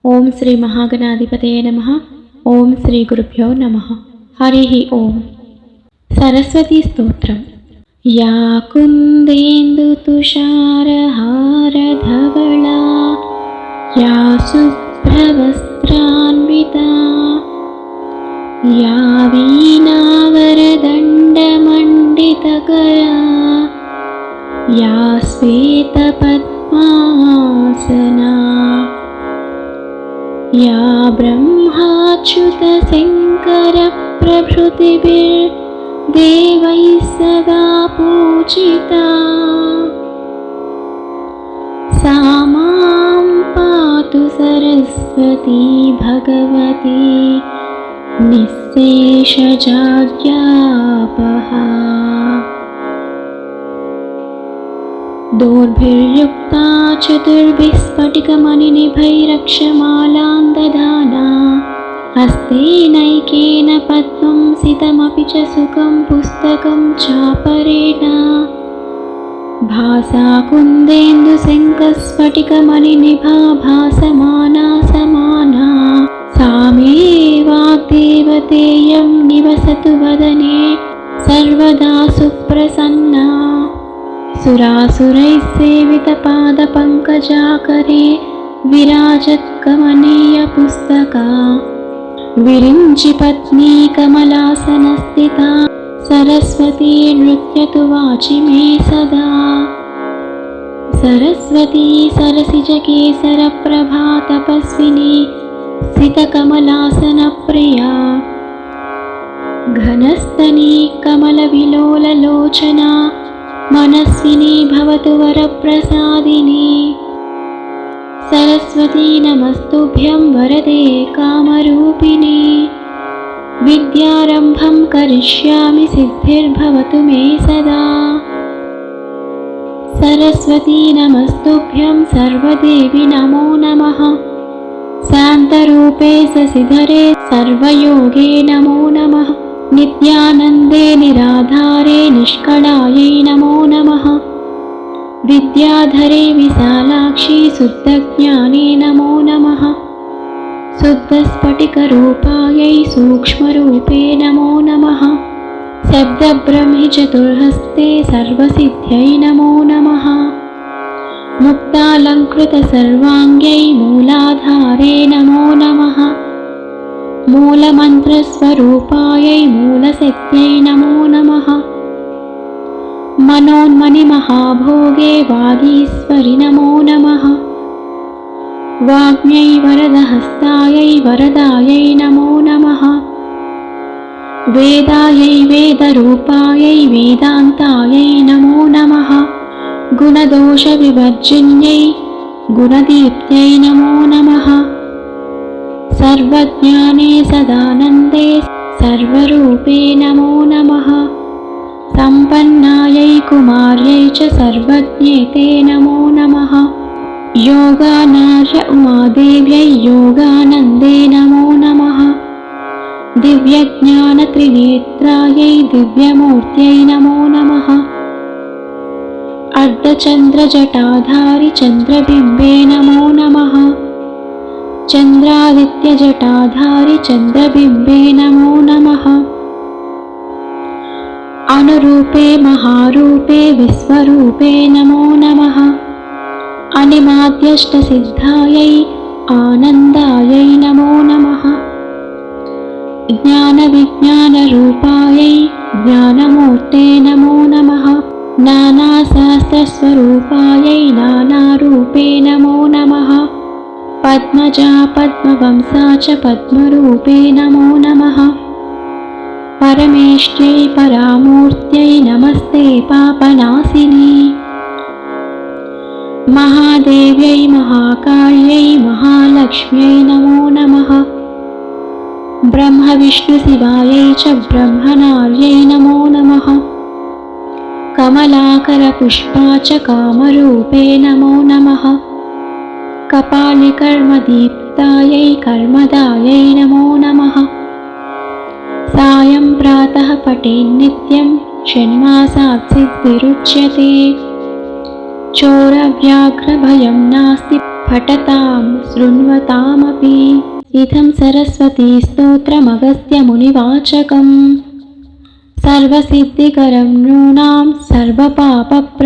ఓం శ్రీ మహాగణాధిపతయే నమః. ఓం శ్రీ గురుభ్యో నమః. హరి ఓం. సరస్వతీ స్తోత్రం. యా కుందేందు తుషారహారధవళా యా శుభ్రవస్త్రాన్వితా యా వీణావరదండమండితకరా యా శ్వేతపద్మాసనా या ब्रह्माच्युतशङ्करप्रभृतिभिर्देवैः सदा पूजिता सा मां पातु सरस्वती भगवती निःशेषजाड्यापहा। दोर्भिर्युक्ता चतुर्भिः स्फटिकमणिनिभैरक्षमालां दधाना हस्तेनैकेन पद्मं सितमपि च सुखं पुस्तकं चापरेण भासा कुन्देन्दुशङ्खस्फटिकमणिनिभा भासमाना समाना सा मे वाग्देवतेयं निवसतु वदने सर्वदा सुप्रसन्ना। सुरासुरैः सेवितपादपङ्कजाकरे विराजत्कमनीयपुस्तका विरिञ्चि पत्नी कमलासनस्थिता सरस्वती नृत्यतु वाचि मे सदा। सरस्वती सरसिजकेसरप्रभा तपस्विनी सितकमलासनप्रिया घनस्तनी कमलविलोललोचना मनस्विनी भवतु वरप्रसादिनी। सरस्वती नमस्तुभ्यं वरदे कामरूपिणी विद्यारम्भं करिष्यामि सिद्धिर्भवतु मे सदा। सरस्वती नमस्तुभ्यं सर्वदेवी नमो नमः शान्तरूपे शशिधरे सर्वयोगे नमो नमः नित्यानन्दे निराधारे निष्कळायै नमो नमः विद्याधरे विशालाक्षी शुद्धज्ञाने नमो नमः शुद्धस्फटिकरूपायै सूक्ष्मरूपे नमो नमः शब्दब्रह्मि चतुर्हस्ते सर्वसिद्ध्यै नमो नमः मुक्तालङ्कृतसर्वाङ्ग्यै मूलाधारे नमो नमः मूलमन्त्रस्वरूपायै मूलशक्त्यै नमो नमः मनोन्मणिमहाभोगे वागीश्वरि नमो नमः वाग्म्यै वरदहस्तायै वरदायै नमो नमः वेदायै वेदरूपायै वेदान्तायै नमो नमः गुणदोषविवर्जिन्यै गुणदीप्त्यै नमो नमः सर्वज्ञाने सदानन्दे सर्वरूपे नमो नमः सम्पन्नायै कुमार्यै च सर्वज्ञे ते नमो नमः योगानार्य उमादेव्यै योगानन्दे नमो नमः दिव्यज्ञानत्रिनेत्रायै दिव्यमूर्त्यै नमो नमः अर्धचन्द्रजटाधारि चन्द्रबिम्बे नमो नमः चन्द्रादित्यजटाधारि चन्द्रबिम्बे नमो नमः अनुरूपे महारूपे विश्वरूपे नमो नमः अनिमाद्यष्टसिद्धायै आनन्दायै नमो नमः ज्ञानविज्ञानरूपायै ज्ञानमूर्ते नमो नमः नानाशास्त्रस्वरूपायै नानारूपे नमो नमः पद्मजा पद्मवंसा च पद्मरूपे नमो नमः परमेष्ट्यै परामूर्त्यै नमस्ते पापनाशिनी महादेव्यै महाकाल्यै महालक्ष्म्यै नमो नमः ब्रह्मविष्णुशिवायै च ब्रह्मणार्यै नमो नमः कमलाकरपुष्पा च कामरूपे नमो नमः कपालिकर्मदीप्तायै कर्मदायै नमो नमः सायं प्रातः पठेन्नित्यं षण्मासात् सिद्धिरुच्यते चोरव्याघ्रभयं नास्ति पठतां शृण्वतामपि। इदं सरस्वतीस्तोत्रमगस्त्यमुनिवाचकम्। सर्वसिद्धिकरं नृणां सर्वपापप्रणाशनम्।